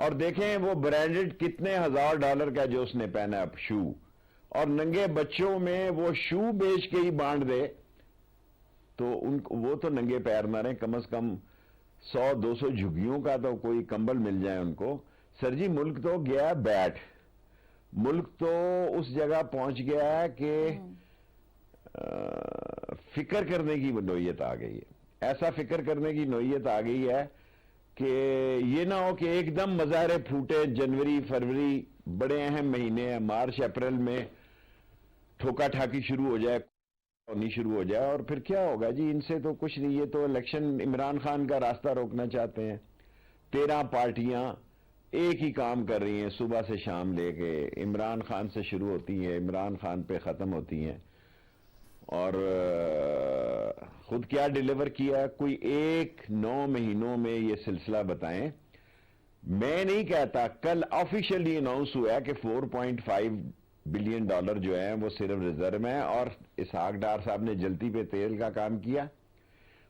اور دیکھیں وہ برانڈڈ کتنے $1000 کا جو اس نے پہنا شو, اور ننگے بچوں میں وہ شو بیچ کے ہی بانٹ دے تو وہ تو ننگے پیر نہ رہیں, کم از کم 100-200 جھگیوں کا تو کوئی کمبل مل جائے ان کو. سر جی ملک تو گیا بیٹھ, ملک تو اس جگہ پہنچ گیا ہے کہ فکر کرنے کی نوعیت آ گئی ہے. ایسا فکر کرنے کی نوعیت آ گئی ہے کہ یہ نہ ہو کہ ایک دم مظاہرے پھوٹے, جنوری فروری بڑے اہم مہینے ہیں, مارچ اپریل میں ٹھوکا ٹھاکی شروع ہو جائے, ہونی شروع ہو جائے, اور پھر کیا ہوگا جی, ان سے تو کچھ نہیں. یہ تو الیکشن عمران خان کا راستہ روکنا چاہتے ہیں. 13 پارٹیاں ایک ہی کام کر رہی ہیں صبح سے شام لے کے, عمران خان سے شروع ہوتی ہیں, عمران خان پہ ختم ہوتی ہیں, اور خود کیا ڈیلیور کیا, کوئی 9 مہینوں میں یہ سلسلہ بتائیں. میں نہیں کہتا, کل آفیشیلی اناؤنس ہوا ہے کہ $4.5 بلین جو ہیں وہ صرف ریزرو ہیں, اور اسحاق ڈار صاحب نے جلتی پہ تیل کا کام کیا.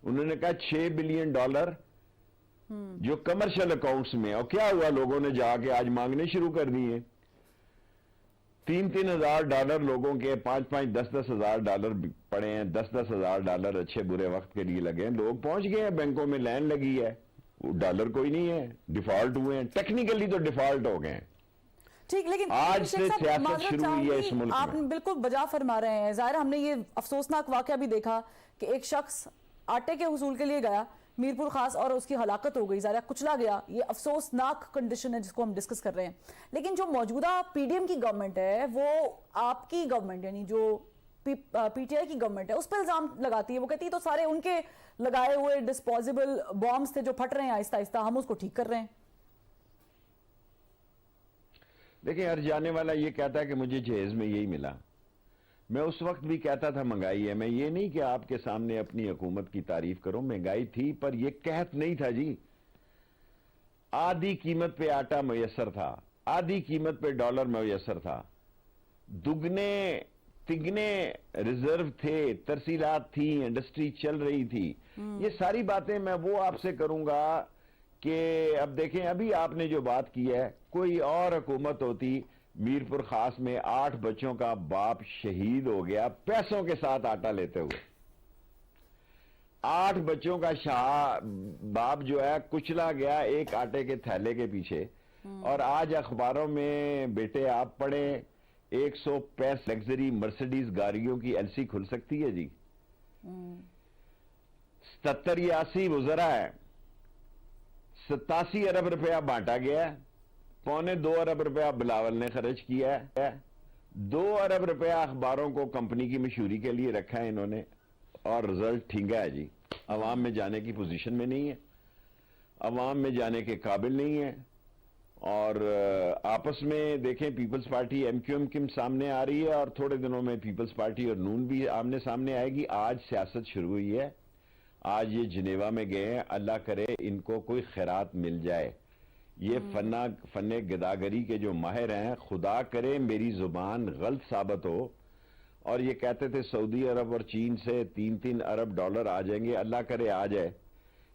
انہوں نے کہا $6 بلین جو کمرشل اکاؤنٹس میں, اور کیا ہوا, لوگوں نے جا کے آج مانگنے شروع کر دیے. $3,000 لوگوں کے $5,000-10,000 پڑے ہیں, $10,000 اچھے برے وقت کے لیے لگے ہیں. لوگ پہنچ گئے ہیں, بینکوں میں لائن لگی ہے, وہ ڈالر کوئی نہیں ہے, ڈیفالٹ ہوئے ہیں, ٹیکنیکلی تو ڈیفالٹ ہو گئے ہیں. ٹھیک, لیکن آج سے سیاست شروع ہوئی ہے اس ملک میں. آپ بالکل بجا فرما رہے ہیں. ظاہر ہم نے یہ افسوسناک واقعہ بھی دیکھا کہ ایک شخص آٹے کے حصول کے لیے گیا میرپور خاص, اور اس کی ہلاکت ہو گئی, ظاہر کچلا گیا. یہ افسوسناک کنڈیشن ہے جس کو ہم ڈسکس کر رہے ہیں. لیکن جو موجودہ پی ڈی ایم کی گورنمنٹ ہے, وہ آپ کی گورنمنٹ یعنی جو پی ٹی آئی کی گورنمنٹ ہے اس پہ الزام لگاتی ہے. وہ کہتی ہے تو سارے ان کے لگائے ہوئے ڈسپوزیبل بامز تھے جو پھٹ رہے ہیں آہستہ آہستہ, ہم اس کو ٹھیک کر رہے ہیں. دیکھیں, ہر جانے والا یہ کہتا ہے کہ مجھے جہیز میں یہی ملا. میں اس وقت بھی کہتا تھا مہنگائی ہے. میں یہ نہیں کہ آپ کے سامنے اپنی حکومت کی تعریف کروں, مہنگائی تھی پر یہ قحط نہیں تھا جی. آدھی قیمت پہ آٹا میسر تھا, آدھی قیمت پہ ڈالر میسر تھا, دگنے تگنے ریزرو تھے, ترسیلات تھیں, انڈسٹری چل رہی تھی. یہ ساری باتیں میں وہ آپ سے کروں گا کہ اب دیکھیں, ابھی آپ نے جو بات کی ہے, کوئی اور حکومت ہوتی, میرپور خاص میں 8 بچوں کا باپ شہید ہو گیا پیسوں کے ساتھ آٹا لیتے ہوئے. 8 بچوں کا باپ جو ہے کچلا گیا ایک آٹے کے تھیلے کے پیچھے. اور آج اخباروں میں بیٹے آپ پڑھیں 165 لگژری مرسیڈیز گاڑیوں کی LC کھل سکتی ہے جی. 77 یا 80 وزراء ہے, 87 ارب روپیہ بانٹا گیا ہے, 1.25 ارب روپیہ بلاول نے خرچ کیا ہے, 2 ارب روپیہ اخباروں کو کمپنی کی مشہوری کے لیے رکھا ہے انہوں نے, اور رزلٹ ٹھینگا ہے جی. عوام میں جانے کی پوزیشن میں نہیں ہے, عوام میں جانے کے قابل نہیں ہے. اور آپس میں دیکھیں, پیپلز پارٹی MQM سامنے آ رہی ہے, اور تھوڑے دنوں میں پیپلز پارٹی اور نون بھی آمنے سامنے آئے گی. آج سیاست شروع ہوئی ہے, آج یہ جنیوا میں گئے ہیں, اللہ کرے ان کو کوئی خیرات مل جائے. یہ فن گداگری کے جو ماہر ہیں, خدا کرے میری زبان غلط ثابت ہو, اور یہ کہتے تھے سعودی عرب اور چین سے 3-3 ارب ڈالر آ جائیں گے, اللہ کرے آ جائے.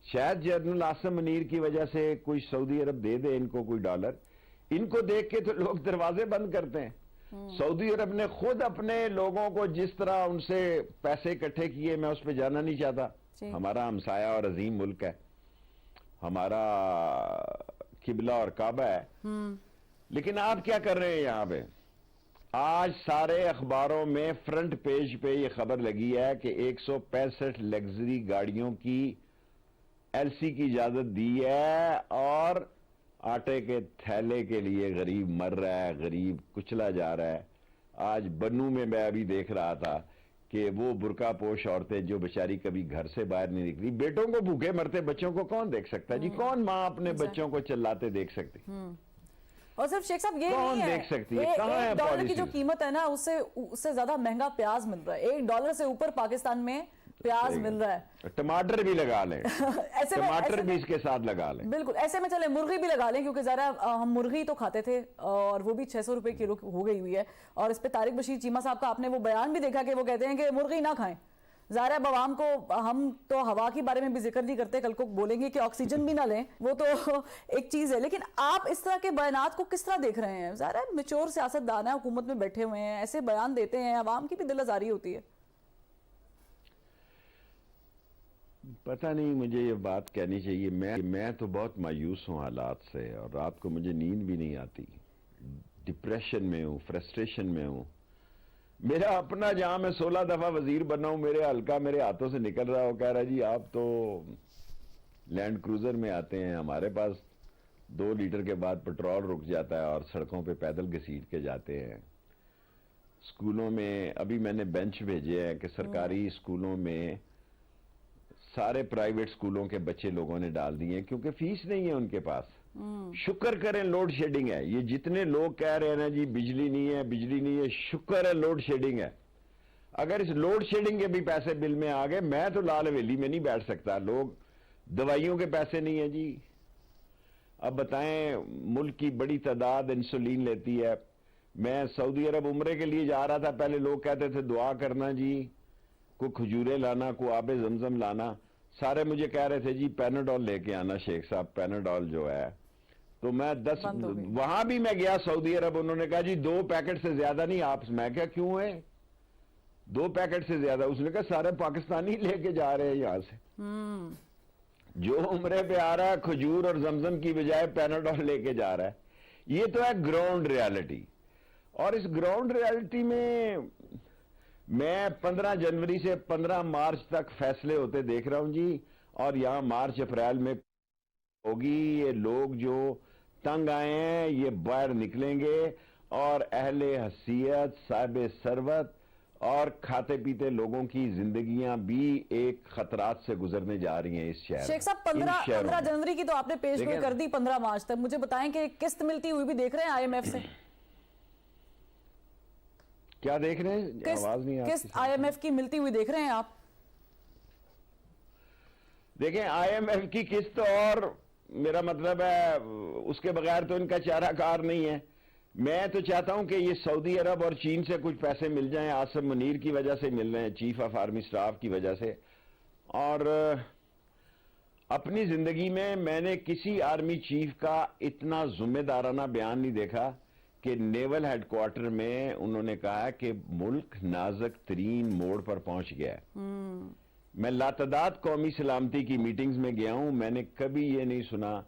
شاید جنرل عاصم منیر کی وجہ سے کوئی سعودی عرب دے دے ان کو کوئی ڈالر. ان کو دیکھ کے تو لوگ دروازے بند کرتے ہیں. سعودی عرب نے خود اپنے لوگوں کو جس طرح ان سے پیسے اکٹھے کیے, میں اس پہ جانا نہیں چاہتا. ہمارا ہمسایہ اور عظیم ملک ہے, ہمارا قبلہ اور کعبہ ہے, لیکن آپ کیا کر رہے ہیں یہاں پہ؟ آج سارے اخباروں میں فرنٹ پیج پہ یہ خبر لگی ہے کہ 165 لگژری گاڑیوں کی LC کی اجازت دی ہے, اور آٹے کے تھیلے کے لیے غریب مر رہا ہے, غریب کچلا جا رہا ہے. آج بنو میں میں ابھی دیکھ رہا تھا کہ وہ برقع پوش عورتیں جو بیچاری کبھی گھر سے باہر نہیں نکلی, بیٹوں کو بھوکے مرتے بچوں کو کون دیکھ سکتا جی؟ کون ماں اپنے بچوں کو چلاتے دیکھ سکتی؟ اور صرف شیخ صاحب یہ نہیں ہے, دیکھ سکتی ہے؟ کہاں ہے $1 کی جو قیمت ہے نا, اس سے زیادہ مہنگا پیاز مل رہا ہے. $1 سے اوپر پاکستان میں پیاز مل رہا ہے. ٹماٹر بھی لگا لیں, ٹماٹر بھی اس کے ساتھ لگا لیں. بالکل, ایسے میں چلے مرغی بھی لگا لیں, کیونکہ ذرا ہم مرغی تو کھاتے تھے اور وہ بھی 600 روپے کلو ہو گئی ہوئی ہے. اور اس پہ طارق بشیر چیمہ صاحب کا آپ نے وہ بیان بھی دیکھا کہ وہ کہتے ہیں کہ مرغی نہ کھائیں, ظاہر ہے اب عوام کو ہم تو ہوا کے بارے میں بھی ذکر نہیں کرتے, کل کو بولیں گے کہ آکسیجن بھی نہ لیں, وہ تو ایک چیز ہے. لیکن آپ اس طرح کے بیانات کو کس طرح دیکھ رہے ہیں؟ ظاہر ہے میچور سیاستدان ہیں, حکومت میں بیٹھے ہوئے ہیں, ایسے بیان دیتے ہیں, عوام کی بھی دل آزاری ہوتی ہے. پتہ نہیں مجھے یہ بات کہنی چاہیے. میں تو بہت مایوس ہوں حالات سے, اور رات کو مجھے نیند بھی نہیں آتی, ڈپریشن میں ہوں, فرسٹریشن میں ہوں. میرا اپنا جہاں میں 16 دفعہ وزیر بنا ہوں, میرے حلقہ میرے ہاتھوں سے نکل رہا ہو, کہہ رہا جی آپ تو لینڈ کروزر میں آتے ہیں, ہمارے پاس 2 لیٹر کے بعد پیٹرول رک جاتا ہے اور سڑکوں پہ پیدل گھسیٹ کے جاتے ہیں. اسکولوں میں ابھی میں نے بینچ بھیجے ہیں کہ سرکاری اسکولوں میں سارے پرائیویٹ اسکولوں کے بچے لوگوں نے ڈال دیے ہیں کیونکہ فیس نہیں ہے ان کے پاس. شکر کریں لوڈ شیڈنگ ہے, یہ جتنے لوگ کہہ رہے ہیں نا جی بجلی نہیں ہے بجلی نہیں ہے, شکر ہے لوڈ شیڈنگ ہے. اگر اس لوڈ شیڈنگ کے بھی پیسے بل میں آ گئے, میں تو لال حویلی میں نہیں بیٹھ سکتا. لوگ دوائیوں کے پیسے نہیں ہیں جی. اب بتائیں, ملک کی بڑی تعداد انسولین لیتی ہے. میں سعودی عرب عمرے کے لیے جا رہا تھا, پہلے لوگ کہتے تھے دعا کرنا جی, کوئی کھجورے لانا, کوئی آب زمزم لانا. سارے مجھے کہہ رہے تھے جی پیناڈول لے کے آنا شیخ صاحب, پیناڈول جو ہے. تو میں 10 وہاں بھی میں گیا سعودی عرب, انہوں نے کہا جی 2 پیکٹ سے زیادہ نہیں آپ. میں کہا کیوں ہے 2 پیکٹ سے زیادہ؟ اس نے کہا سارے پاکستانی لے کے جا رہے ہیں یہاں سے. جو عمرے پہ آ رہا ہے کھجور اور زمزم کی بجائے پیناڈول لے کے جا رہا ہے. یہ تو ہے گراؤنڈ ریالٹی. اور اس گراؤنڈ ریالٹی میں 15 جنوری سے 15 مارچ تک فیصلے ہوتے دیکھ رہا ہوں جی. اور یہاں مارچ اپریل میں ہوگی, یہ لوگ جو تنگ آئے ہیں یہ باہر نکلیں گے, اور اہل حیثیت صاحب ثروت اور کھاتے پیتے لوگوں کی زندگیاں بھی ایک خطرات سے گزرنے جا رہی ہیں اس شہر. شیخ صاحب 15 جنوری کی تو آپ نے پیش گوئی کر دی 15 مارچ تک. مجھے بتائیں کہ قسط ملتی ہوئی بھی دیکھ رہے ہیں آئی ایم ایف سے؟ کیا دیکھ رہے ہیں؟ آواز نہیں آتی. قسط آئی ایم ایف کی ملتی ہوئی دیکھ رہے ہیں آپ؟ دیکھیں آئی ایم ایف کی قسط, اور میرا مطلب ہے اس کے بغیر تو ان کا چارہ کار نہیں ہے. میں تو چاہتا ہوں کہ یہ سعودی عرب اور چین سے کچھ پیسے مل جائیں. آصم منیر کی وجہ سے مل رہے ہیں, چیف آف آرمی سٹاف کی وجہ سے. اور اپنی زندگی میں نے کسی آرمی چیف کا اتنا ذمہ دارانہ بیان نہیں دیکھا کہ نیول ہیڈ کوارٹر میں انہوں نے کہا کہ ملک نازک ترین موڑ پر پہنچ گیا ہے. میں لاتعداد قومی سلامتی کی میٹنگز میں گیا ہوں, میں نے کبھی یہ نہیں سنا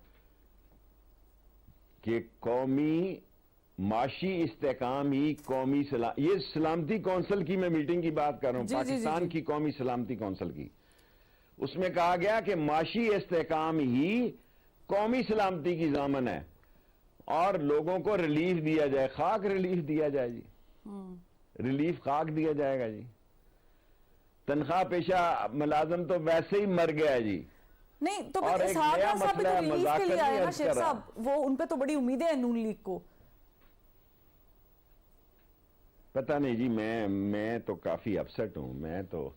کہ قومی معاشی استحکام ہی قومی یہ سلامتی کونسل کی میں میٹنگ کی بات کر رہا ہوں, پاکستان کی قومی سلامتی کونسل کی. اس میں کہا گیا کہ معاشی استحکام ہی قومی سلامتی کی ضامن ہے, اور لوگوں کو ریلیف دیا جائے, خاک ریلیف دیا جائے جی, ریلیف خاک دیا جائے گا جی. تنخواہ پیشہ ملازم تو ویسے ہی مر گیا ہے جی. نہیں تو اسحاق ڈار صاحب بھی تو ریلیف کے لیے آئے نا شیخ صاحب, وہ ان پہ تو بڑی امیدیں ہیں نون لیگ کو. پتہ نہیں جی, میں تو کافی اپسٹ ہوں. میں تو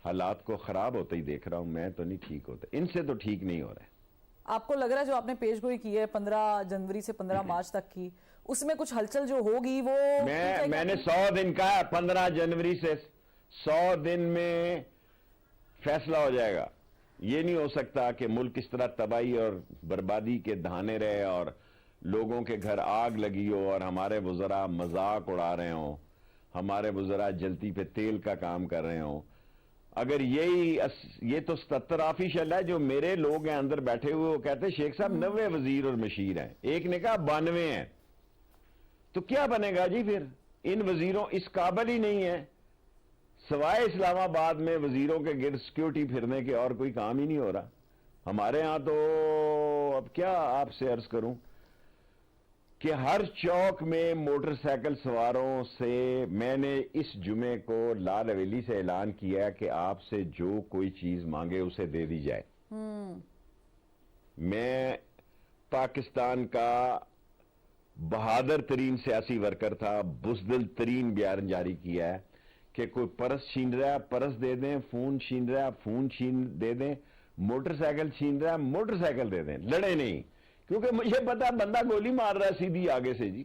حالات کو خراب ہوتے ہی دیکھ رہا ہوں, میں تو نہیں ٹھیک ہوتا, ان سے تو ٹھیک نہیں ہو رہا ہے. آپ کو لگ رہا ہے جو آپ نے پیش گوئی کی ہے 15 جنوری سے 15 مارچ تک کی, اس میں کچھ ہلچل جو ہوگی وہ میں نے 100 دن کا 15 جنوری سے 100 دن میں فیصلہ ہو جائے گا. یہ نہیں ہو سکتا کہ ملک اس طرح تباہی اور بربادی کے دہانے رہے اور لوگوں کے گھر آگ لگی ہو اور ہمارے وزراء مذاق اڑا رہے ہوں, ہمارے وزراء جلتی پہ تیل کا کام کر رہے ہوں. اگر یہ تو 77% ہے جو میرے لوگ ہیں اندر بیٹھے ہوئے, وہ کہتے ہیں شیخ صاحب 90 وزیر اور مشیر ہیں, ایک نے کہا 92 ہیں. تو کیا بنے گا جی پھر؟ ان وزیروں اس قابل ہی نہیں ہے, سوائے اسلام آباد میں وزیروں کے گرد سیکیورٹی پھرنے کے اور کوئی کام ہی نہیں ہو رہا. ہمارے ہاں تو اب کیا آپ سے عرض کروں کہ ہر چوک میں موٹر سائیکل سواروں سے میں نے اس جمعے کو لال حویلی سے اعلان کیا کہ آپ سے جو کوئی چیز مانگے اسے دے دی جائے. میں پاکستان کا بہادر ترین سیاسی ورکر تھا, بزدل ترین بیان جاری کیا ہے کہ کوئی پرس چھین رہا ہے پرس دے دیں, فون چھین رہا ہے فون دے دیں, موٹر سائیکل چھین رہا ہے موٹر سائیکل دے دیں, لڑے نہیں. کیونکہ مجھے پتا بندہ گولی مار رہا ہے سیدھی آگے سے جی.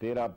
13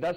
10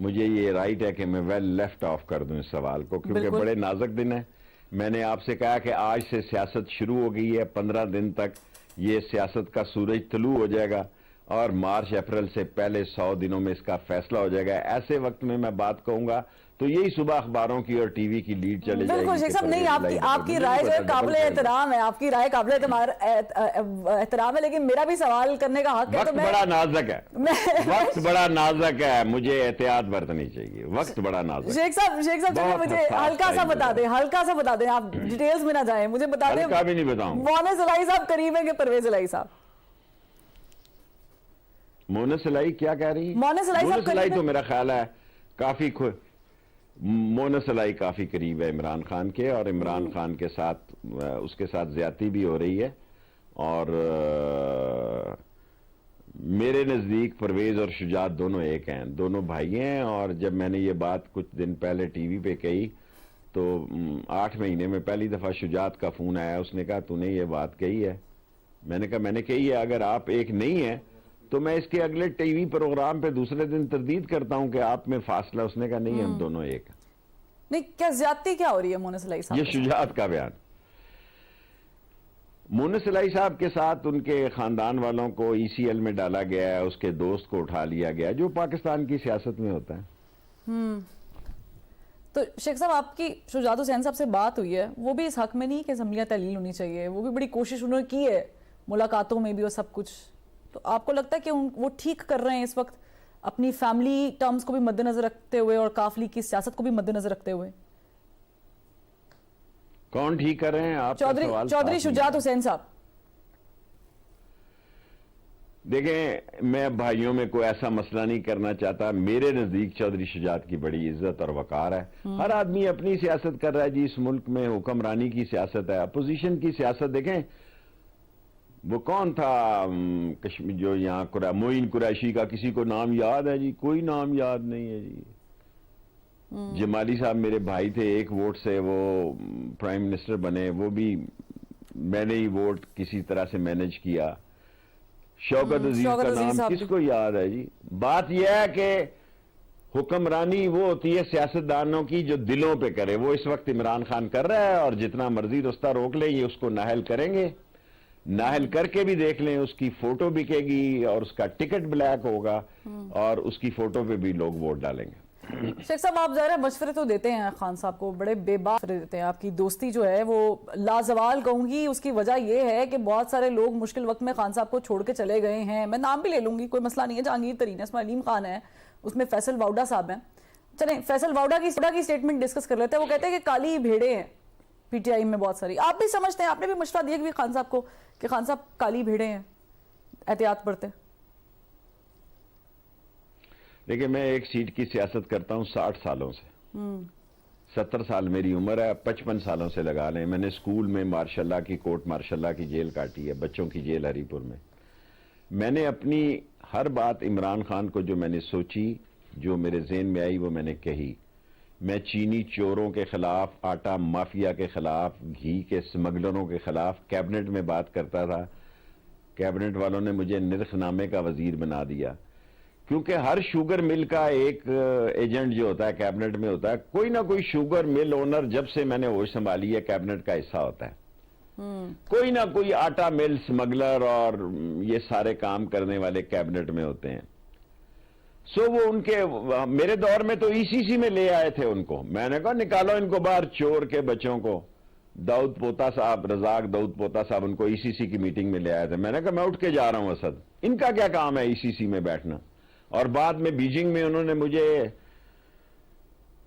مجھے یہ رائٹ ہے کہ میں ویل لیفٹ آف کر دوں اس سوال کو، کیونکہ بڑے نازک دن ہے. میں نے آپ سے کہا کہ آج سے سیاست شروع ہو گئی ہے، 15 دن تک یہ سیاست کا سورج طلوع ہو جائے گا اور مارچ اپریل سے پہلے 100 دنوں میں اس کا فیصلہ ہو جائے گا. ایسے وقت میں بات کہوں گا تو یہی صبح اخباروں کی اور ٹی وی کی لیڈ چلے جائے گی. بالکل شیخ صاحب، نہیں آپ کی رائے جو ہے قابل احترام ہے، آپ کی رائے قابل احترام ہے، لیکن میرا بھی سوال کرنے کا حق ہے. وقت بڑا نازک ہے، وقت بڑا نازک ہے، مجھے احتیاط برتنی چاہیے. وقت بڑا نازک ہے. شیخ صاحب چلیے مجھے ہلکا سا بتا دیں، آپ ڈیٹیلز میں نہ جائیں، مجھے بتا دیں ہلکا بھی نہیں بتاؤں. مونس الہی صاحب قریب ہیں کہ پرویز الہی صاحب؟ مونس الہی کیا کہہ رہی؟ مونس الہی تو میرا خیال ہے کافی مونس الہی کافی قریب ہے عمران خان کے، اور عمران خان کے ساتھ اس کے ساتھ زیادتی بھی ہو رہی ہے. اور میرے نزدیک پرویز اور شجاعت دونوں ایک ہیں، دونوں بھائی ہیں. اور جب میں نے یہ بات کچھ دن پہلے ٹی وی پہ کہی تو 8 مہینے میں پہلی دفعہ شجاعت کا فون آیا. اس نے کہا تو نے یہ بات کہی ہے؟ میں نے کہا میں نے کہی ہے. اگر آپ ایک نہیں ہیں تو میں اس کے اگلے ٹی وی پروگرام پہ دوسرے دن تردید کرتا ہوں کہ آپ میں فاصلہ. اس نے کہا نہیں، ہم دونوں ایک ہیں. نہیں، کیا زیادتی کیا ہو رہی ہے مونس الہی صاحب؟ یہ شجاعت کا بیان. مونس الہی صاحب کے ساتھ ان کے خاندان والوں کو ای سی ایل میں ڈالا گیا ہے، اس کے دوست کو اٹھا لیا گیا، جو پاکستان کی سیاست میں ہوتا ہے. تو شیخ صاحب آپ کی شجاعت حسین صاحب سے بات ہوئی ہے، وہ بھی اس حق میں نہیں کہ اسمبلیاں تحلیل ہونی چاہیے، وہ بھی بڑی کوشش انہوں نے کی ہے ملاقاتوں میں بھی اور سب کچھ. تو آپ کو لگتا ہے کہ وہ ٹھیک کر رہے ہیں اس وقت اپنی فیملی ٹرمز کو بھی مد نظر رکھتے ہوئے اور قافلی کی سیاست کو بھی مد نظر رکھتے ہوئے؟ کون ٹھیک کر رہے ہیں؟ آپ چودھری شجاعت حسین صاحب. دیکھیں، میں بھائیوں میں کوئی ایسا مسئلہ نہیں کرنا چاہتا. میرے نزدیک چودھری شجاعت کی بڑی عزت اور وقار ہے. ہر آدمی اپنی سیاست کر رہا ہے جی. اس ملک میں حکمرانی کی سیاست ہے، اپوزیشن کی سیاست. دیکھیں وہ کون تھا کشمیر جو یہاں معین قریشی کا کسی کو نام یاد ہے جی؟ کوئی نام یاد نہیں ہے جی. جمالی صاحب میرے بھائی تھے، 1 ووٹ سے وہ پرائم منسٹر بنے، وہ بھی میں نے ہی ووٹ کسی طرح سے مینج کیا. شوکت عزیز کا نام کس کو یاد ہے جی؟ بات یہ ہے کہ حکمرانی وہ ہوتی ہے سیاستدانوں کی جو دلوں پہ کرے. وہ اس وقت عمران خان کر رہا ہے، اور جتنا مرضی رستہ روک لیں یہ اس کو نااہل کریں گے. نااہل کر کے بھی دیکھ لیں، اس کی فوٹو بکے گی اور اس کا ٹکٹ بلیک ہوگا اور اس کی فوٹو پہ بھی لوگ ووٹ ڈالیں گے. شیخ صاحب آپ ظاہر ہے مشورے تو دیتے ہیں خان صاحب کو، بڑے بے باک مشورے دیتے ہیں. آپ کی دوستی جو ہے وہ لازوال کہوں گی. اس کی وجہ یہ ہے کہ بہت سارے لوگ مشکل وقت میں خان صاحب کو چھوڑ کے چلے گئے ہیں. میں نام بھی لے لوں گی، کوئی مسئلہ نہیں ہے. جہانگیر ترین ہے، اس میں علیم خان ہے، اس میں فیصل واؤڈا صاحب ہیں. چلیں فیصل واؤڈا کی سٹیٹمنٹ ڈسکس کر لیتے ہیں. وہ کہتے ہیں کہ کالی بھیڑیں ہیں پی ٹی آئی میں بہت ساری. آپ بھی سمجھتے ہیں، آپ نے بھی مشورہ دیا کہ خان صاحب کو کہ خان صاحب کالی بھیڑیں ہیں، احتیاط برتیں؟ دیکھیں میں ایک سیٹ کی سیاست کرتا ہوں 60 سالوں سے. 70 سال میری عمر ہے. 55 سالوں سے لگا لیں. میں نے سکول میں مارشاء اللہ کی کوٹ مارشاء اللہ کی جیل کاٹی ہے، بچوں کی جیل ہری پور میں. میں نے اپنی ہر بات عمران خان کو جو میں نے سوچی، جو میرے ذہن میں آئی، وہ میں نے کہی. میں چینی چوروں کے خلاف، آٹا مافیا کے خلاف، گھی کے سمگلروں کے خلاف کیبنٹ میں بات کرتا تھا. کیبنٹ والوں نے مجھے نرخ نامے کا وزیر بنا دیا، کیونکہ ہر شوگر مل کا ایک ایجنٹ جو ہوتا ہے کیبنٹ میں ہوتا ہے. کوئی نہ کوئی شوگر مل اونر جب سے میں نے ہوش سنبھالی ہے کیبنٹ کا حصہ ہوتا ہے. کوئی نہ کوئی آٹا مل سمگلر اور یہ سارے کام کرنے والے کیبنٹ میں ہوتے ہیں. سو وہ ان کے میرے دور میں تو ای سی سی میں لے آئے تھے ان کو. میں نے کہا نکالو ان کو باہر، چور کے بچوں کو. داؤد پوتا صاحب، رزاق داؤد پوتا صاحب ان کو ای سی سی کی میٹنگ میں لے آئے تھے. میں نے کہا میں اٹھ کے جا رہا ہوں اسد، ان کا کیا کام ہے ای سی سی میں بیٹھنا. اور بعد میں بیجنگ میں انہوں نے مجھے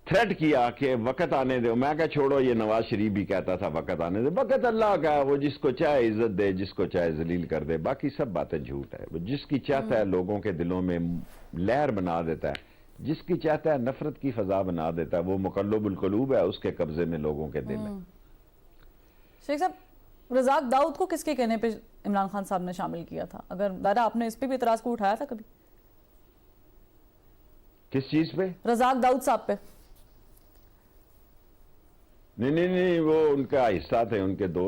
تھریٹ کیا کہ وقت آنے دے. میں کہا چھوڑو، یہ نواز شریف بھی کہتا تھا وقت آنے دے. وقت اللہ کا ہے، وہ جس کو چاہے عزت دے، جس کو چاہے ذلیل کر دے. باقی سب باتیں جھوٹ ہے. وہ جس کی چاہتا ہے لوگوں کے دلوں میں لہر بنا دیتا ہے، جس کی چاہتا ہے نفرت کی فضا بنا دیتا ہے. وہ مقلب القلوب ہے، اس کے قبضے میں لوگوں کے دل ہے. شیخ صاحب رزاق داؤد کو کس کے کہنے پہ عمران خان صاحب نے شامل کیا تھا؟ اگر دادا آپ نے اس پہ بھی اعتراض کو اٹھایا تھا کبھی؟ کس چیز پہ؟ رزاق داؤد صاحب پہ؟ نہیں، وہ ان کا حصہ تھے، ان کے دو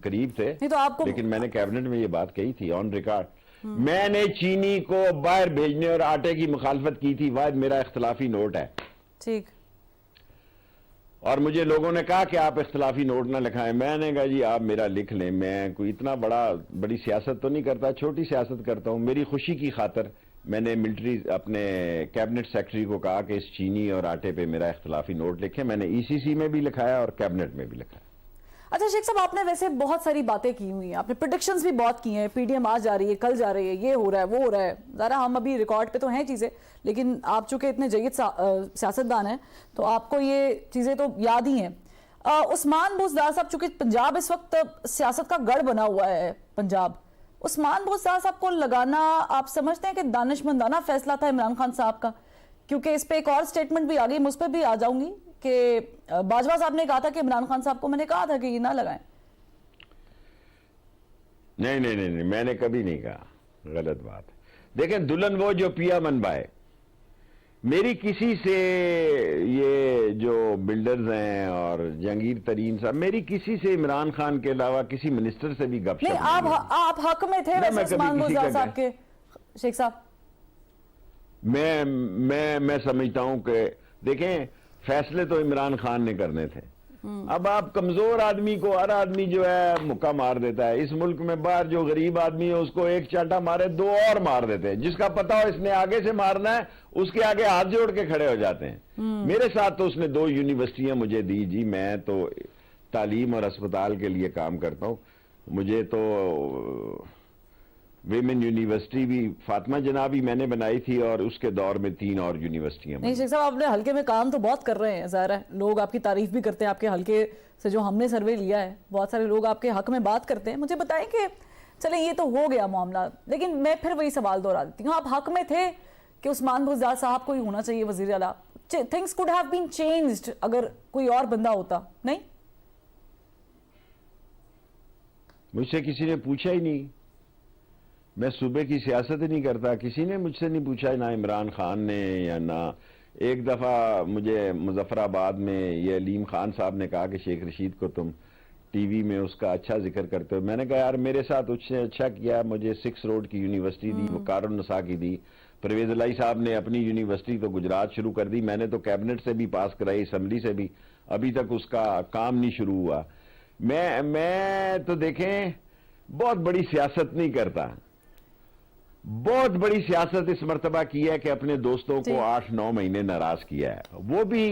قریب تھے. نہیں تو آپ کو لیکن میں نے کیبنٹ میں یہ بات کہی تھی آن ریکارڈ. میں نے چینی کو باہر بھیجنے اور آٹے کی مخالفت کی تھی، واحد میرا اختلافی نوٹ ہے. ٹھیک. اور مجھے لوگوں نے کہا کہ آپ اختلافی نوٹ نہ لکھائیں. میں نے کہا جی آپ میرا لکھ لیں، میں کوئی اتنا بڑی سیاست تو نہیں کرتا، چھوٹی سیاست کرتا ہوں. میری خوشی کی خاطر میں نے ملٹری اپنے کیبنٹ سیکرٹری کو کہا کہ اس چینی اور آٹے پہ میرا اختلافی نوٹ لکھیں. میں نے ECC میں بھی لکھایا اور کیبنٹ میں بھی لکھایا. اچھا شیخ صاحب، آپ نے ویسے بہت ساری باتیں کی ہوئی ہیں، آپ نے پریڈکشنز بھی بہت کی ہیں، PDM آج جا رہی ہے، کل جا رہی ہے، یہ ہو رہا ہے، وہ ہو رہا ہے. ذرا ہم ابھی ریکارڈ پہ تو ہیں چیزیں، لیکن آپ چونکہ اتنے جید سیاستدان ہیں تو آپ کو یہ چیزیں تو یاد ہی ہیں. عثمان بوزدار صاحب، چونکہ پنجاب اس وقت سیاست کا گڑھ بنا ہوا ہے پنجاب، عثمان بوزدار صاحب کو لگانا آپ سمجھتے ہیں کہ دانشمندانہ فیصلہ تھا عمران خان صاحب کا؟ کیونکہ اس پہ ایک اور سٹیٹمنٹ بھی آ گئی، مجھ پہ بھی آ جاؤں گی، کہ باجوہ صاحب نے کہا تھا کہ عمران خان صاحب کو میں نے کہا تھا کہ یہ نہ لگائیں. نہیں، میں نے کبھی نہیں کہا، غلط بات. دیکھیں دلہن وہ جو پیا من بائے، میری کسی سے، یہ جو بلڈرز ہیں اور جہانگیر ترین صاحب، میری کسی سے عمران خان کے علاوہ کسی منسٹر سے بھی گپ شپ نہیں. آپ حق میں تھے ویسے عثمان بوزدار صاحب کے شیخ صاحب. میں سمجھتا ہوں کہ دیکھیں فیصلے تو عمران خان نے کرنے تھے. اب آپ کمزور آدمی کو ہر آدمی جو ہے مکہ مار دیتا ہے. اس ملک میں باہر جو غریب آدمی ہے اس کو ایک چاٹا مارے دو اور مار دیتے ہیں. جس کا پتا ہو اس نے آگے سے مارنا ہے اس کے آگے ہاتھ جوڑ کے کھڑے ہو جاتے ہیں. میرے ساتھ تو اس نے 2 یونیورسٹیاں مجھے دی جی. میں تو تعلیم اور اسپتال کے لیے کام کرتا ہوں. مجھے تو ویمن یونیورسٹی بھی فاطمہ جنابی میں نے بنائی تھی، اور اس کے دور میں 3 اور یونیورسٹیاں. نہیں شیخ صاحب، آپ نے حلقے میں کام تو بہت کر رہے ہیں، ظاہر ہے لوگ آپ کی تعریف بھی کرتے ہیں. آپ کے حلقے سے جو ہم نے سروے لیا ہے بہت سارے لوگ آپ کے حق میں بات کرتے ہیں. مجھے بتائیں کہ چلیں یہ تو ہو گیا معاملہ، لیکن میں پھر وہی سوال دہرا دیتی ہوں. آپ حق میں تھے کہ عثمان بوزدار صاحب کو ہی ہونا چاہیے وزیر اعلیٰ. Things could have been changed اگر کوئی اور بندہ ہوتا. نہیں، مجھ سے کسی نے پوچھا ہی نہیں. میں صوبے کی سیاست ہی نہیں کرتا. کسی نے مجھ سے نہیں پوچھا، نہ عمران خان نے یا نہ. ایک دفعہ مجھے مظفر آباد میں یہ علیم خان صاحب نے کہا کہ شیخ رشید کو تم ٹی وی میں اس کا اچھا ذکر کرتے ہو. میں نے کہا یار میرے ساتھ اس نے اچھا کیا، مجھے 6 روڈ کی یونیورسٹی دی، وقار النساء کی دی. پرویز الہی صاحب نے اپنی یونیورسٹی تو گجرات شروع کر دی. میں نے تو کیبنٹ سے بھی پاس کرائی، اسمبلی سے بھی، ابھی تک اس کا کام نہیں شروع ہوا. میں تو دیکھیں بہت بڑی سیاست نہیں کرتا. بہت بڑی سیاست اس مرتبہ کی ہے کہ اپنے دوستوں کو 8-9 مہینے ناراض کیا ہے. وہ بھی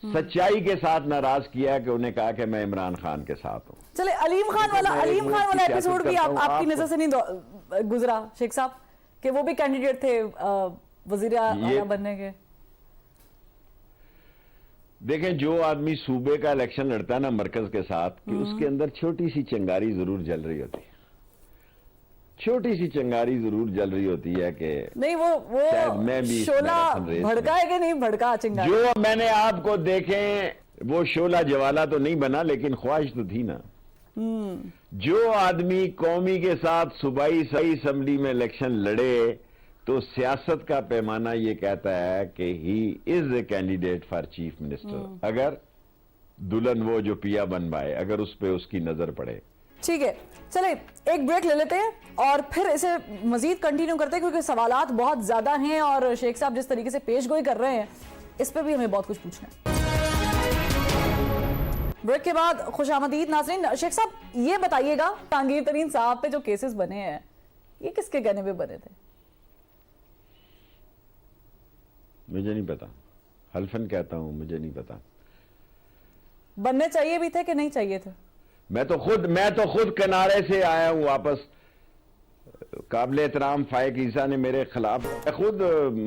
سچائی کے ساتھ ناراض کیا ہے کہ انہیں کہا کہ میں عمران خان کے ساتھ ہوں. چلے علیم خان والا ایپیسوڈ بھی آپ کی نظر سے نہیں گزرا شیخ صاحب کہ وہ بھی کینڈیڈیٹ تھے وزیر اعلیٰ بننے کے؟ دیکھیں جو آدمی صوبے کا الیکشن لڑتا ہے نا مرکز کے ساتھ، کہ اس کے اندر چھوٹی سی چنگاری ضرور جل رہی ہوتی ہے. چھوٹی سی چنگاری ضرور جل رہی ہوتی ہے کہ نہیں وہ شولہ بھڑکا ہے کہ نہیں بھڑکا چنگاری؟ جو میں نے آپ کو دیکھیں وہ شولہ جوالا تو نہیں بنا، لیکن خواہش تو تھی نا. جو آدمی قومی کے ساتھ صوبائی اسمبلی میں الیکشن لڑے تو سیاست کا پیمانہ یہ کہتا ہے کہ he is a candidate for chief minister. اگر دلہن وہ جو پیا بن پائے، اگر اس پہ اس کی نظر پڑے. ٹھیک ہے، چلیں ایک بریک لے لیتے ہیں اور پھر اسے مزید کنٹینیو کرتے ہیں، کیونکہ سوالات بہت زیادہ ہیں اور شیخ صاحب جس طریقے سے پیش گوئی کر رہے ہیں اس پہ بھی ہمیں بہت کچھ پوچھنا ہے. بریک کے بعد خوش آمدید ناظرین. شیخ صاحب یہ بتائیے گا جہانگیر ترین صاحب پہ جو کیسز بنے ہیں یہ کس کے کہنے پہ بنے تھے؟ مجھے نہیں پتا، حلفاً کہتا ہوں مجھے نہیں پتا. بننے چاہیے بھی تھے کہ نہیں چاہیے تھے؟ میں تو خود کنارے سے آیا ہوں واپس. قابل احترام فائق عیسیٰ نے میرے خلاف خود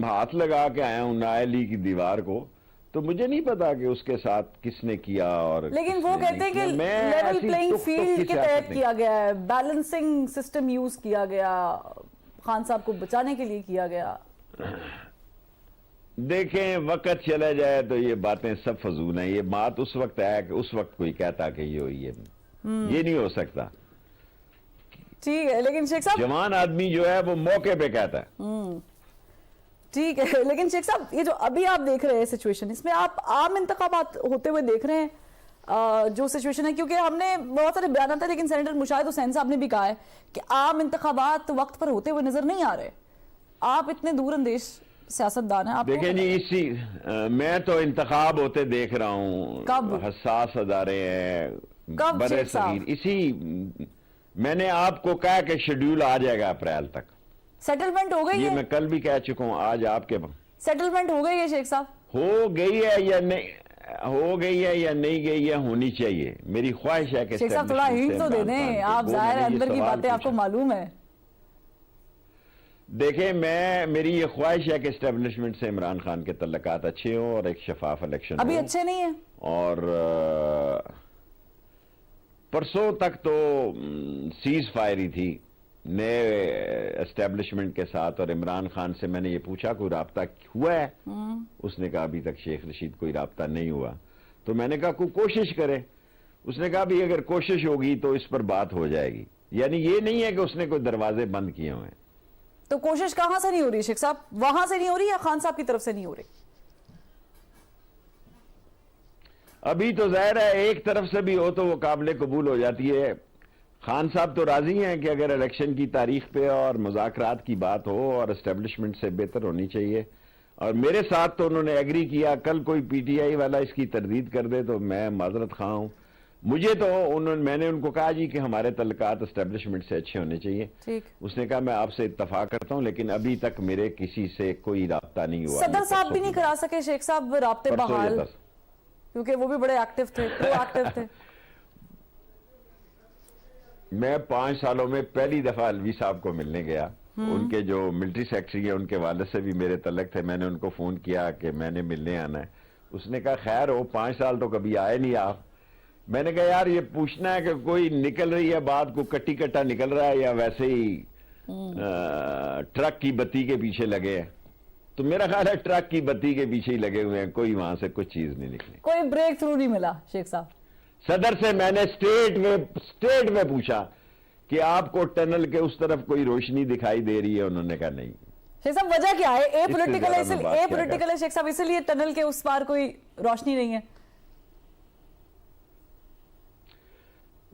ہاتھ لگا کے آیا ہوں نائلی کی دیوار کو. تو مجھے نہیں پتا کہ اس کے ساتھ کس نے کیا. اور لیکن وہ کہتے ہیں کہ لیول پلینگ فیلڈ کے تحت کیا گیا ہے، بیلنسنگ سسٹم یوز کیا گیا، خان صاحب کو بچانے کے لیے کیا گیا. دیکھیں وقت چلا جائے تو یہ باتیں سب فضول ہیں. یہ بات اس وقت ہے کہ اس وقت کوئی کہتا کہ یہ ہوئی ہے، یہ نہیں ہو سکتا. ٹھیک ہے لیکن شیخ صاحب جوان آدمی جو ہے وہ موقع پہ کہتا ہے. ٹھیک ہے لیکن شیخ صاحب یہ جو ابھی آپ دیکھ رہے ہیں سچویشن، اس میں آپ عام انتخابات ہوتے ہوئے دیکھ رہے ہیں جو سچویشن ہے, کیونکہ ہم نے بہت سارے بیانات ہیں لیکن سینیٹر مشاہد حسین صاحب نے بھی کہا ہے کہ عام انتخابات وقت پر ہوتے ہوئے نظر نہیں آ رہے. آپ اتنے دور اندیش سیاستدان ہیں, آپ دیکھیں جی میں تو انتخاب ہوتے دیکھ رہا ہوں, کب؟ حساس ادارے ہیں کب برے شیخ صاحب؟ صغیر, میں نے آپ کو کہا کہ شیڈیول آ جائے گا اپریل تک. سیٹلمنٹ ہو گئی یہ ہے؟ میں کل بھی کہہ چکا ہوں, آج آپ کے سیٹلمنٹ ہو گئی ہے شیخ صاحب؟ ہو گئی ہے یا نہیں ہو گئی ہے یا نہیں گئی ہے, ہونی چاہیے. میری خواہش ہے کہ شیخ صاحب تھوڑا ہنٹ تو دے دیں, آپ ظاہر ہے اندر کی باتیں آپ کو معلوم ہے. دیکھیں میری یہ خواہش ہے کہ اسٹیبلشمنٹ سے عمران خان کے تعلقات اچھے ہوں اور ایک شفاف الیکشن ابھی اچھے نہیں ہیں, اور پرسوں تک تو سیز فائر ہی تھی نئے اسٹیبلشمنٹ کے ساتھ, اور عمران خان سے میں نے یہ پوچھا کوئی رابطہ ہوا ہے, اس نے کہا ابھی تک شیخ رشید کوئی رابطہ نہیں ہوا. تو میں نے کہا کوئی کوشش کرے, اس نے کہا بھی اگر کوشش ہوگی تو اس پر بات ہو جائے گی. یعنی یہ نہیں ہے کہ اس نے کوئی دروازے بند کیے ہوئے ہیں. تو کوشش کہاں سے نہیں ہو رہی شیخ صاحب, وہاں سے نہیں ہو رہی یا خان صاحب کی طرف سے نہیں ہو رہی؟ ابھی تو ظاہر ہے ایک طرف سے بھی ہو تو وہ قابل قبول ہو جاتی ہے. خان صاحب تو راضی ہیں کہ اگر الیکشن کی تاریخ پہ اور مذاکرات کی بات ہو اور اسٹیبلشمنٹ سے بہتر ہونی چاہیے, اور میرے ساتھ تو انہوں نے ایگری کیا. کل کوئی پی ٹی آئی والا اس کی تردید کر دے تو میں معذرت خواہ ہوں. مجھے تو میں نے ان کو کہا جی کہ ہمارے تعلقات اسٹیبلشمنٹ سے اچھے ہونے چاہیے. اس نے کہا میں آپ سے اتفاق کرتا ہوں, لیکن ابھی تک میرے کسی سے کوئی رابطہ نہیں ہوا. صدر صاحب بھی نہیں کرا سکے شیخ صاحب رابطے بحال, کیونکہ وہ بھی بڑے ایکٹیو تھے, پرو ایکٹیو تھے. میں 5 سالوں میں پہلی دفعہ الوی صاحب کو ملنے گیا. ان کے جو ملٹری سیکٹری ہیں ان کے والد سے بھی میرے تعلق تھے. میں نے ان کو فون کیا کہ میں نے ملنے آنا ہے. اس نے کہا خیر ہو, 5 سال تو کبھی آئے نہیں آپ. میں نے کہا یار یہ پوچھنا ہے کہ کوئی نکل رہی ہے بات, کو کٹی کٹا نکل رہا ہے یا ویسے ہی ٹرک کی بتی کے پیچھے لگے ہیں. تو میرا خیال ہے ٹرک کی بتی کے پیچھے ہی لگے ہوئے ہیں, کوئی وہاں سے کچھ چیز نہیں نکلی. کوئی بریک تھرو نہیں ملا شیخ صاحب. صدر سے میں نے اسٹیٹ میں پوچھا کہ آپ کو ٹنل کے اس طرف کوئی روشنی دکھائی دے رہی ہے, انہوں نے کہا نہیں. شیخ صاحب وجہ کیا ہے؟ اے پولیٹیکل ہے شیخ صاحب, اسی لیے ٹنل کے اس پار کوئی روشنی نہیں ہے.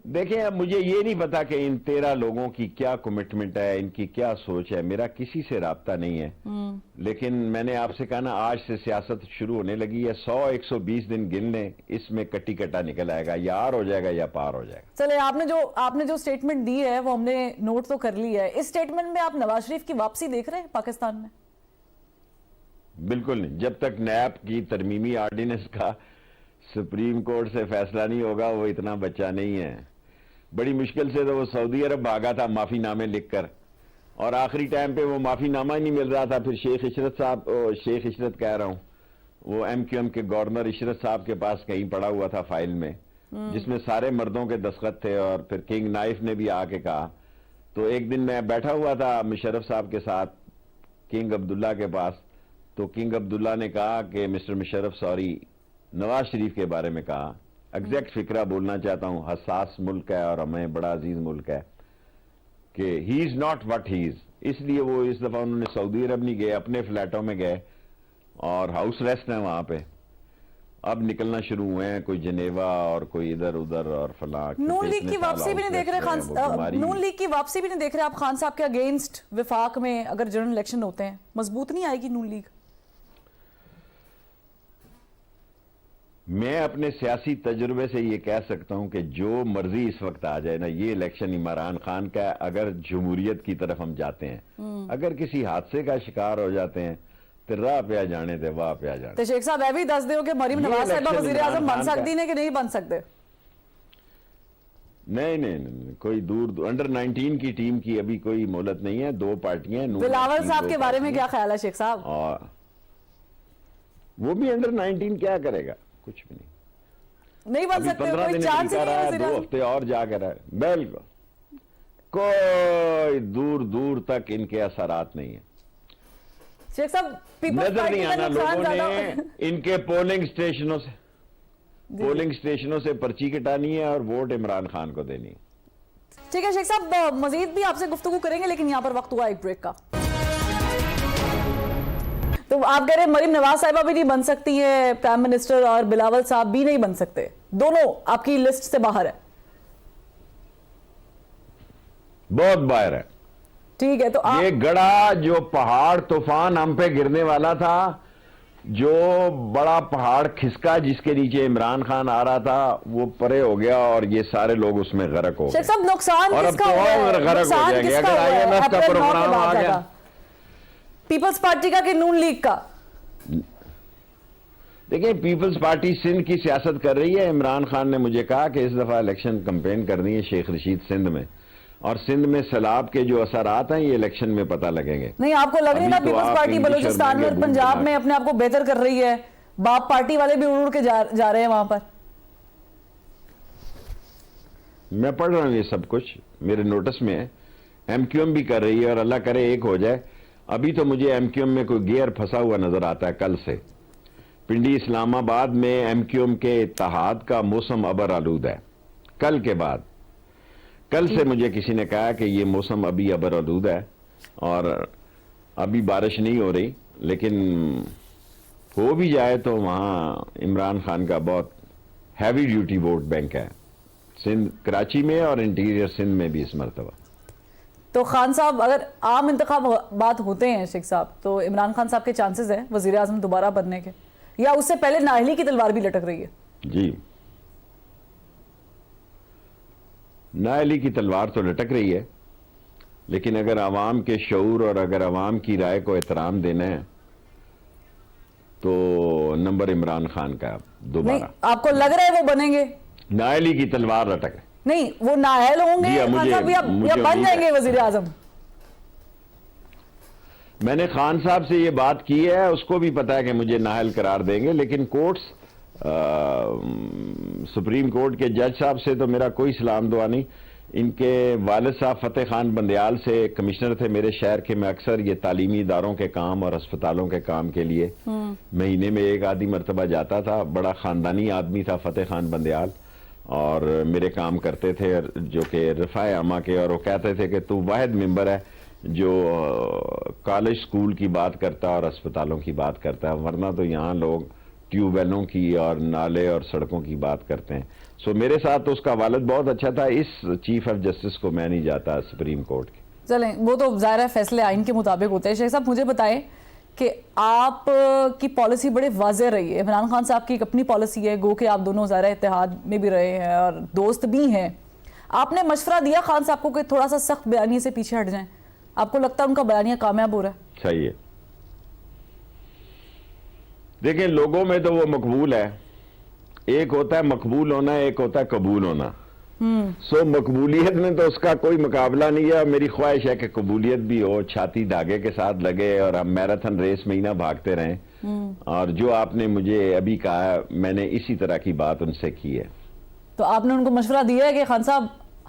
دیکھیں اب مجھے یہ نہیں پتا کہ ان 13 لوگوں کی کیا کمٹمنٹ ہے, ان کی کیا سوچ ہے. میرا کسی سے رابطہ نہیں ہے, لیکن میں نے آپ سے کہا نا آج سے سیاست شروع ہونے لگی ہے. 100-120 دن گن لیں, اس میں کٹی کٹا نکل آئے گا, یا آر ہو جائے گا یا پار ہو جائے گا. چلے آپ نے جو سٹیٹمنٹ دی ہے وہ ہم نے نوٹ تو کر لی ہے. اس سٹیٹمنٹ میں آپ نواز شریف کی واپسی دیکھ رہے ہیں پاکستان میں؟ بالکل نہیں. جب تک نیب کی ترمیمی آرڈیننس کا سپریم کورٹ سے فیصلہ نہیں ہوگا, وہ اتنا بچہ نہیں ہے. بڑی مشکل سے تو وہ سعودی عرب بھاگا تھا معافی نامے لکھ کر, اور آخری ٹائم پہ وہ معافی نامہ ہی نہیں مل رہا تھا. پھر شیخ عشرت کہہ رہا ہوں, وہ ایم کیو ایم کے گورنر عشرت صاحب کے پاس کہیں پڑا ہوا تھا فائل میں, جس میں سارے مردوں کے دستخط تھے. اور پھر کنگ نائف نے بھی آ کے کہا. تو ایک دن میں بیٹھا ہوا تھا مشرف صاحب کے ساتھ کنگ عبداللہ کے پاس, تو کنگ عبداللہ نے کہا کہ مسٹر مشرف سوری, نواز شریف کے بارے میں کہا. ایگزیکٹ فکرہ بولنا چاہتا ہوں, حساس ملک ہے اور ہمیں بڑا عزیز ملک ہے, کہ he is not what he از. اس لیے وہ اس دفعہ انہوں نے سعودی عرب نہیں گئے, اپنے فلیٹوں میں گئے اور ہاؤس ریسٹ ہیں وہاں پہ. اب نکلنا شروع ہوئے ہیں, کوئی جنیوا اور کوئی ادھر ادھر اور فلاں. نون لیگ کی واپسی بھی نہیں دیکھ رہے نون لیگ کی واپسی بھی نہیں دیکھ رہے آپ خان صاحب کے اگینسٹ وفاق میں اگر جنرل الیکشن ہوتے ہیں؟ مضبوط نہیں آئے گی نون لیگ؟ میں اپنے سیاسی تجربے سے یہ کہہ سکتا ہوں کہ جو مرضی اس وقت آ جائے نا, یہ الیکشن عمران خان کا ہے. اگر جمہوریت کی طرف ہم جاتے ہیں, اگر کسی حادثے کا شکار ہو جاتے ہیں تو راہ پہ آ جانے دے, واہ پہ آ جانے. تو شیخ صاحب بھی دس دیو کہ مریم نواز صاحبہ وزیر اعظم بن سکتی ہیں کہ نہیں بن سکتے؟ نہیں, کوئی دور انڈر 19 کی ٹیم کی ابھی کوئی مہلت نہیں ہے. 2 پارٹیاں. بلاول صاحب کے بارے میں کیا خیال ہے شیخ صاحب؟ وہ بھی انڈر 19 کیا کرے گا, کچھ بھی نہیں بن سکتے. کوئی چانس نہیں ہے وزیر 2 ہفتے اور جا کر ہے. بالکل کوئی دور تک ان کے اثرات نہیں ہیں. شیخ صاحب نظر نہیں آنا لوگوں نے ان کے پولنگ اسٹیشنوں سے پرچی کٹانی ہے اور ووٹ عمران خان کو دینی ہے. ٹھیک ہے شیخ صاحب, مزید بھی آپ سے گفتگو کریں گے, لیکن یہاں پر وقت ہوا ایک بریک کا. تو آپ کہہ رہے ہیں مریم نواز صاحبہ بھی نہیں بن سکتی ہے پرائم منسٹر, اور بلاول صاحب بھی نہیں بن سکتے؟ دونوں آپ کی لسٹ سے باہر ہے؟ بہت باہر ہے. ٹھیک ہے تو آپ یہ گڑا جو پہاڑ طوفان ہم پہ گرنے والا تھا, جو بڑا پہاڑ کھسکا جس کے نیچے عمران خان آ رہا تھا, وہ پرے ہو گیا اور یہ سارے لوگ اس میں غرق ہو شیخ صاحب نقصان اور کس اب کا تو ہوا ہے؟ اور غرق ہو نقصان جائے گا کس کا اگر ہوا ہے؟ IMF کا اپریل 9 کے پروگرام بعد آ گیا. کا پیپلز پارٹی کا کہ نون لیگ کا؟ دیکھیں, پیپلز پارٹی سندھ کی سیاست کر رہی ہے. عمران خان نے مجھے کہا کہ اس دفعہ الیکشن کمپین کرنی ہے شیخ رشید سندھ میں, اور سندھ میں سیلاب کے جو اثرات ہیں یہ الیکشن میں پتہ لگیں گے. نہیں, آپ کو لگ نہیں تھا ابھی تو پیپلز آپ پارٹی انگلش اور بلوچستان میں اور مہنگے پنجاب بول میں اپنے آپ کو بہتر کر رہی ہے, باپ پارٹی والے بھی اڑ کے جا رہے ہیں وہاں پر؟ میں پڑھ رہا ہوں یہ سب کچھ, میرے نوٹس میں ہے. ایم کیو ایم بھی کر رہی ہے اور اللہ کرے ایک ہو جائے. ابھی تو مجھے ایم کیو ایم میں کوئی گیئر پھنسا ہوا نظر آتا ہے. کل سے پنڈی اسلام آباد میں ایم کیو ایم کے اتحاد کا موسم ابر آلود ہے. کل کے بعد, کل سے مجھے کسی نے کہا کہ یہ موسم ابھی ابر آلود ہے اور ابھی بارش نہیں ہو رہی, لیکن ہو بھی جائے تو وہاں عمران خان کا بہت ہیوی ڈیوٹی ووٹ بینک ہے سندھ, کراچی میں اور انٹیریئر سندھ میں بھی اس مرتبہ. تو خان صاحب اگر عام انتخابات ہوتے ہیں شیخ صاحب, تو عمران خان صاحب کے چانسز ہیں وزیر اعظم دوبارہ بننے کے, یا اس سے پہلے نااہلی کی تلوار بھی لٹک رہی ہے؟ جی, نااہلی کی تلوار تو لٹک رہی ہے, لیکن اگر عوام کے شعور اور اگر عوام کی رائے کو احترام دینا ہے تو نمبر عمران خان کا نہیں, دوبارہ. آپ کو لگ رہا ہے وہ بنیں گے؟ نااہلی کی تلوار لٹک ہے. نہیں, وہ نااہل ہوں گے جی, خان صاحب یا مجھے بن امید جائیں ہے. گے وزیر اعظم؟ میں نے خان صاحب سے یہ بات کی ہے, اس کو بھی پتا ہے کہ مجھے نااہل قرار دیں گے, لیکن کورٹس سپریم کورٹ کے جج صاحب سے تو میرا کوئی سلام دعا نہیں. ان کے والد صاحب فتح خان بندیال سے کمشنر تھے میرے شہر کے. میں اکثر یہ تعلیمی اداروں کے کام اور ہسپتالوں کے کام کے لیے مہینے میں ایک آدھی مرتبہ جاتا تھا. بڑا خاندانی آدمی تھا فتح خان بندیال, اور میرے کام کرتے تھے جو کہ رفاع عامہ کے, اور وہ کہتے تھے کہ تو واحد ممبر ہے جو کالج سکول کی بات کرتا ہے اور ہسپتالوں کی بات کرتا ہے, ورنہ تو یہاں لوگ ٹیوب ویلوں کی اور نالے اور سڑکوں کی بات کرتے ہیں. سو میرے ساتھ تو اس کا والد بہت اچھا تھا. اس چیف آف جسٹس کو میں نہیں جاتا سپریم کورٹ کے. چلیں, وہ تو ظاہر ہے فیصلے آئین کے مطابق ہوتے ہیں. شیخ صاحب مجھے بتائیں کہ آپ کی پالیسی بڑے واضح رہی ہے, عمران خان صاحب کی ایک اپنی پالیسی ہے, گو کہ آپ دونوں ظاہر اتحاد میں بھی رہے ہیں اور دوست بھی ہیں. آپ نے مشورہ دیا خان صاحب کو کہ تھوڑا سا سخت بیانیے سے پیچھے ہٹ جائیں, آپ کو لگتا ہے ان کا بیانیہ کامیاب ہو رہا ہے؟ صحیح ہے. دیکھیں, لوگوں میں تو وہ مقبول ہے. ایک ہوتا ہے مقبول ہونا, ایک ہوتا ہے قبول ہونا. سو مقبولیت میں تو اس کا کوئی مقابلہ نہیں ہے. میری خواہش ہے کہ قبولیت بھی ہو, چھاتی دھاگے کے ساتھ لگے اور ہم میراتھن ریس میں ہی نہ بھاگتے رہیں. اور جو آپ نے مجھے ابھی کہا, میں نے اسی طرح کی بات ان سے کی ہے. تو آپ نے ان کو مشورہ دیا ہے کہ خان صاحب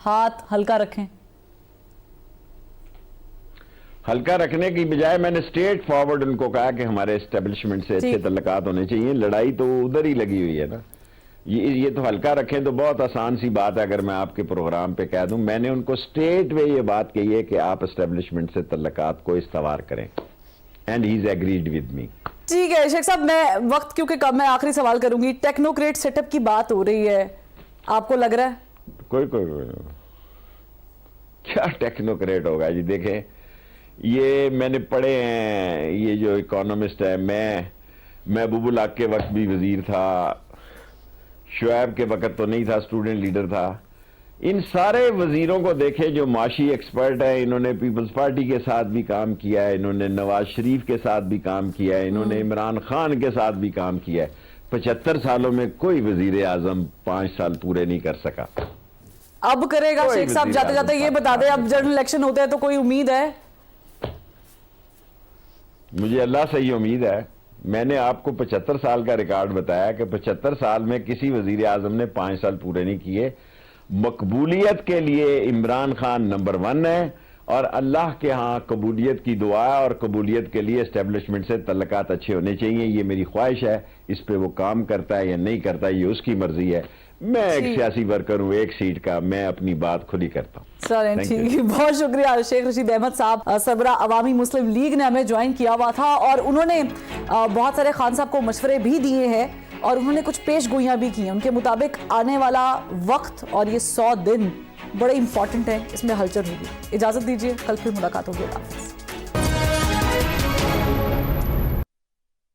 ہاتھ ہلکا رکھیں؟ ہلکا رکھنے کی بجائے میں نے اسٹریٹ فارورڈ ان کو کہا کہ ہمارے اسٹیبلشمنٹ سے اچھے تعلقات ہونے چاہیے. لڑائی تو ادھر ہی لگی ہوئی ہے نا. یہ تو ہلکا رکھیں تو بہت آسان سی بات ہے. اگر میں آپ کے پروگرام پہ کہہ دوں, میں نے ان کو اسٹریٹ وے یہ بات کہی ہے کہ آپ اسٹیبلشمنٹ سے تعلقات کو استوار کریں. And he is agreed with me. ٹھیک ہے شیخ صاحب, میں وقت کیونکہ کم ہے آخری سوال کروں گی. ٹیکنوکریٹ سیٹ اپ کی بات ہو رہی ہے, آپ کو لگ رہا ہے کوئی کیا ٹیکنوکریٹ ہوگا؟ جی دیکھیں, یہ میں نے پڑھے ہیں, یہ جو اکانومسٹ ہے, میں محبوب الحق کے وقت بھی وزیر تھا, شعیب کے وقت تو نہیں تھا, اسٹوڈنٹ لیڈر تھا. ان سارے وزیروں کو دیکھے جو معاشی ایکسپرٹ ہیں, انہوں نے پیپلز پارٹی کے ساتھ بھی کام کیا ہے, انہوں نے نواز شریف کے ساتھ بھی کام کیا ہے, انہوں نے عمران خان کے ساتھ بھی کام کیا ہے. 75 سالوں میں کوئی وزیر اعظم 5 سال پورے نہیں کر سکا. اب کرے گا شیخ صاحب؟ جاتے جاتے یہ بتا دیں, اب جنرل الیکشن ہوتے ہیں تو کوئی امید ہے؟ مجھے اللہ سے یہ امید ہے. میں نے آپ کو 75 سال کا ریکارڈ بتایا کہ 75 سال میں کسی وزیر اعظم نے 5 سال پورے نہیں کیے. مقبولیت کے لیے عمران خان نمبر 1 ہے, اور اللہ کے ہاں قبولیت کی دعا ہے, اور قبولیت کے لیے اسٹیبلشمنٹ سے تعلقات اچھے ہونے چاہیے. یہ میری خواہش ہے. اس پہ وہ کام کرتا ہے یا نہیں کرتا یہ اس کی مرضی ہے. میں ایک سیاسی ورکر ہوں, ایک سیٹ کا, میں اپنی بات خود ہی کرتا ہوں. چلیں ٹھیک ہے, بہت شکریہ. شیخ رشید احمد صاحب, سربراہ عوامی مسلم لیگ نے ہمیں جوائن کیا ہوا تھا, اور انہوں نے بہت سارے خان صاحب کو مشورے بھی دیے ہیں اور انہوں نے کچھ پیش گوئیاں بھی کی ہیں. ان کے مطابق آنے والا وقت اور یہ 100 دن بڑے امپورٹنٹ ہیں, اس میں ہلچل ہوگی. اجازت دیجیے, کل پھر ملاقات ہوگی. اللہ حافظ.